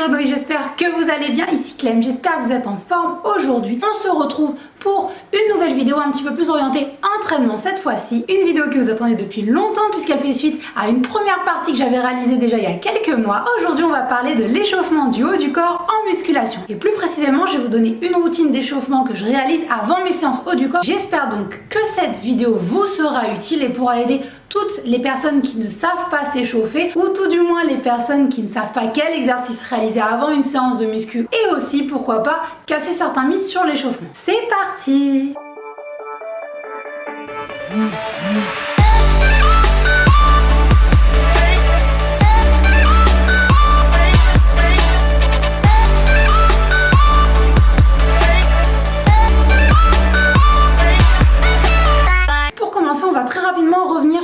internautes, j'espère que vous allez bien, ici Clem, j'espère que vous êtes en forme. Aujourd'hui, on se retrouve pour une nouvelle vidéo un petit peu plus orientée entraînement cette fois-ci. Une vidéo que vous attendez depuis longtemps puisqu'elle fait suite à une première partie que j'avais réalisée déjà il y a quelques mois. Aujourd'hui, on va parler de l'échauffement du haut du corps en musculation. Et plus précisément, je vais vous donner une routine d'échauffement que je réalise avant mes séances haut du corps. J'espère donc que cette vidéo vous sera utile et pourra aider toutes les personnes qui ne savent pas s'échauffer ou tout du moins les personnes qui ne savent pas quel exercice réaliser avant une séance de muscu et aussi pourquoi pas casser certains mythes sur l'échauffement. C'est parti!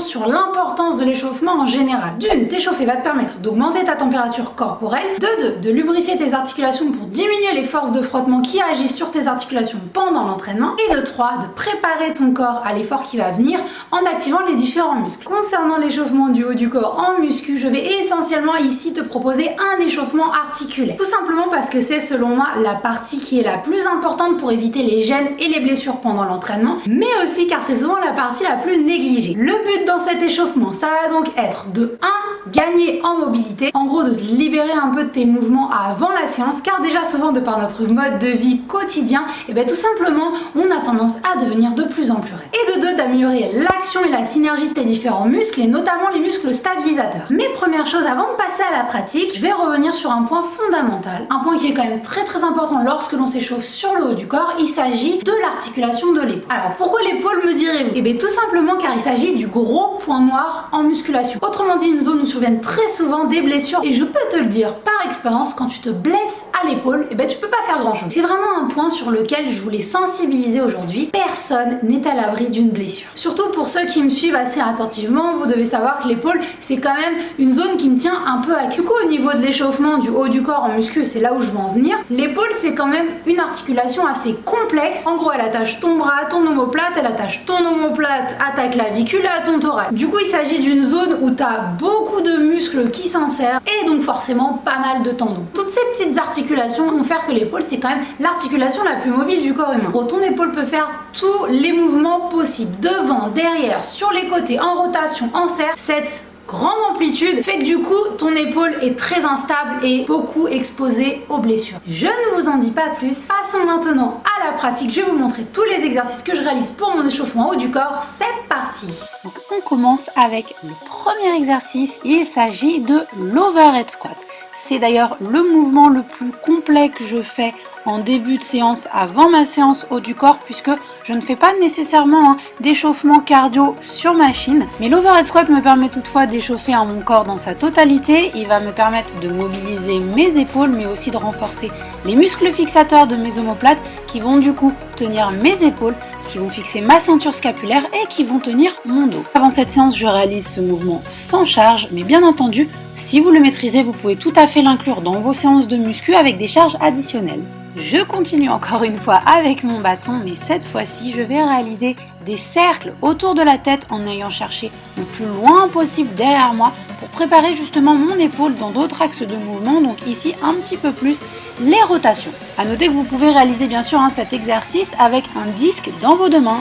Sur l'importance de l'échauffement en général. D'une, t'échauffer va te permettre d'augmenter ta température corporelle. De deux, de lubrifier tes articulations pour diminuer les forces de frottement qui agissent sur tes articulations pendant l'entraînement. Et de trois, de préparer ton corps à l'effort qui va venir en activant les différents muscles. Concernant l'échauffement du haut du corps en muscu, je vais essentiellement ici te proposer un échauffement articulaire. Tout simplement parce que c'est selon moi la partie qui est la plus importante pour éviter les gênes et les blessures pendant l'entraînement, mais aussi car c'est souvent la partie la plus négligée. Le but dans cet échauffement, ça va donc être de 1. Gagner en mobilité, en gros de te libérer un peu de tes mouvements avant la séance, car déjà souvent de par notre mode de vie quotidien, et bien tout simplement on a tendance à devenir de plus en plus raide. Et de 2. D'améliorer l'action et la synergie de tes différents muscles et notamment les muscles stabilisateurs. Mais première chose, avant de passer à la pratique, je vais revenir sur un point fondamental, un point qui est quand même très important lorsque l'on s'échauffe sur le haut du corps, il s'agit de l'articulation de l'épaule. Alors pourquoi l'épaule me direz-vous? Et bien tout simplement car il s'agit du gros point noir en musculation. Autrement dit, une zone où surviennent très souvent des blessures et je peux te le dire par expérience, quand tu te blesses à l'épaule, et ben tu peux pas faire grand chose. C'est vraiment un point sur lequel je voulais sensibiliser aujourd'hui. Personne n'est à l'abri d'une blessure. Surtout pour ceux qui me suivent assez attentivement, vous devez savoir que l'épaule c'est quand même une zone qui me tient un peu à cœur. Du coup au niveau de l'échauffement du haut du corps en muscu, et c'est là où je veux en venir, l'épaule c'est quand même une articulation assez complexe. En gros elle attache ton bras à ton omoplate, elle attache ton omoplate à ta clavicule et à ton thorax. Du coup il s'agit d'une zone où tu as beaucoup de muscles qui s'insèrent et donc forcément pas mal de tendons. Toutes ces petites articulations vont faire que l'épaule c'est quand même l'articulation la plus mobile du corps humain. Ton épaule peut faire tous les mouvements possibles, devant, derrière, sur les côtés, en rotation, en cercle. Cette grande amplitude fait que du coup ton épaule est très instable et beaucoup exposée aux blessures. Je ne vous en dis pas plus, passons maintenant à la pratique. Je vais vous montrer tous les exercices que je réalise pour mon échauffement haut du corps. C'est parti! Donc on commence avec le premier exercice, il s'agit de l'overhead squat. C'est d'ailleurs le mouvement le plus complet que je fais en début de séance avant ma séance haut du corps puisque je ne fais pas nécessairement d'échauffement cardio sur machine, mais l'overhead squat me permet toutefois d'échauffer mon corps dans sa totalité. Il va me permettre de mobiliser mes épaules mais aussi de renforcer les muscles fixateurs de mes omoplates qui vont du coup tenir mes épaules, qui vont fixer ma ceinture scapulaire et qui vont tenir mon dos. Avant cette séance, je réalise ce mouvement sans charge, mais bien entendu, si vous le maîtrisez, vous pouvez tout à fait l'inclure dans vos séances de muscu avec des charges additionnelles. Je continue encore une fois avec mon bâton, mais cette fois-ci, je vais réaliser des cercles autour de la tête en ayant cherché le plus loin possible derrière moi pour préparer justement mon épaule dans d'autres axes de mouvement, donc ici un petit peu plus les rotations. A noter que vous pouvez réaliser bien sûr cet exercice avec un disque dans vos deux mains.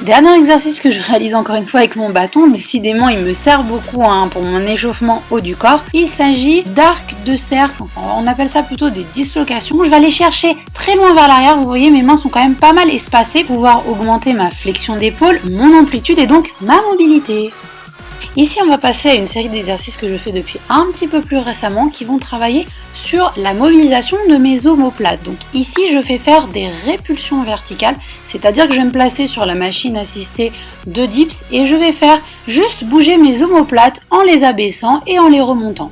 Dernier exercice que je réalise encore une fois avec mon bâton, décidément il me sert beaucoup pour mon échauffement haut du corps. Il s'agit d'arcs de cercle, on appelle ça plutôt des dislocations. Je vais aller chercher très loin vers l'arrière, vous voyez mes mains sont quand même pas mal espacées pour pouvoir augmenter ma flexion d'épaule, mon amplitude et donc ma mobilité. Ici, on va passer à une série d'exercices que je fais depuis un petit peu plus récemment qui vont travailler sur la mobilisation de mes omoplates. Donc ici, je fais faire des répulsions verticales, c'est-à-dire que je vais me placer sur la machine assistée de dips et je vais faire juste bouger mes omoplates en les abaissant et en les remontant.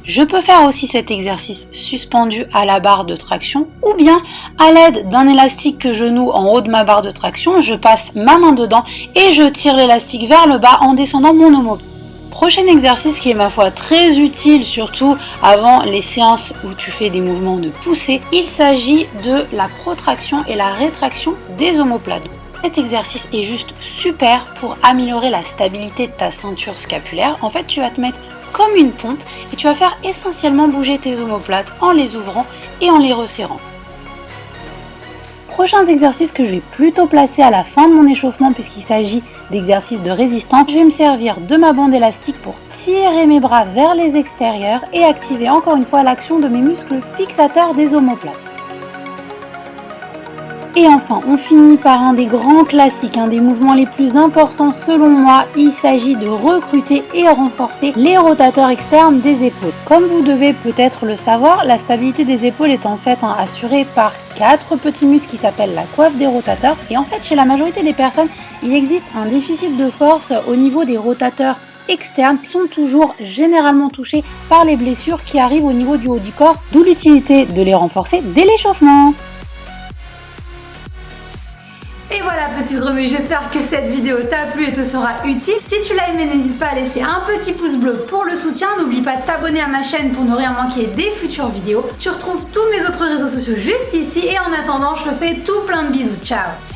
Je peux faire aussi cet exercice suspendu à la barre de traction ou bien à l'aide d'un élastique que je noue en haut de ma barre de traction, je passe ma main dedans et je tire l'élastique vers le bas en descendant mon omoplate. Prochain exercice qui est ma foi très utile, surtout avant les séances où tu fais des mouvements de poussée, il s'agit de la protraction et la rétraction des omoplates. Cet exercice est juste super pour améliorer la stabilité de ta ceinture scapulaire. En fait, tu vas te mettre comme une pompe et tu vas faire essentiellement bouger tes omoplates en les ouvrant et en les resserrant. Prochains exercices que je vais plutôt placer à la fin de mon échauffement puisqu'il s'agit d'exercices de résistance. Je vais me servir de ma bande élastique pour tirer mes bras vers les extérieurs et activer encore une fois l'action de mes muscles fixateurs des omoplates. Et enfin, on finit par un des grands classiques, un des mouvements les plus importants selon moi. Il s'agit de recruter et renforcer les rotateurs externes des épaules. Comme vous devez peut-être le savoir, la stabilité des épaules est en fait assurée par 4 petits muscles qui s'appellent la coiffe des rotateurs. Et en fait, chez la majorité des personnes, il existe un déficit de force au niveau des rotateurs externes qui sont toujours généralement touchés par les blessures qui arrivent au niveau du haut du corps, d'où l'utilité de les renforcer dès l'échauffement. Et voilà petite grenouille, j'espère que cette vidéo t'a plu et te sera utile. Si tu l'as aimé, n'hésite pas à laisser un petit pouce bleu pour le soutien. N'oublie pas de t'abonner à ma chaîne pour ne rien manquer des futures vidéos. Tu retrouves tous mes autres réseaux sociaux juste ici et en attendant, je te fais tout plein de bisous. Ciao!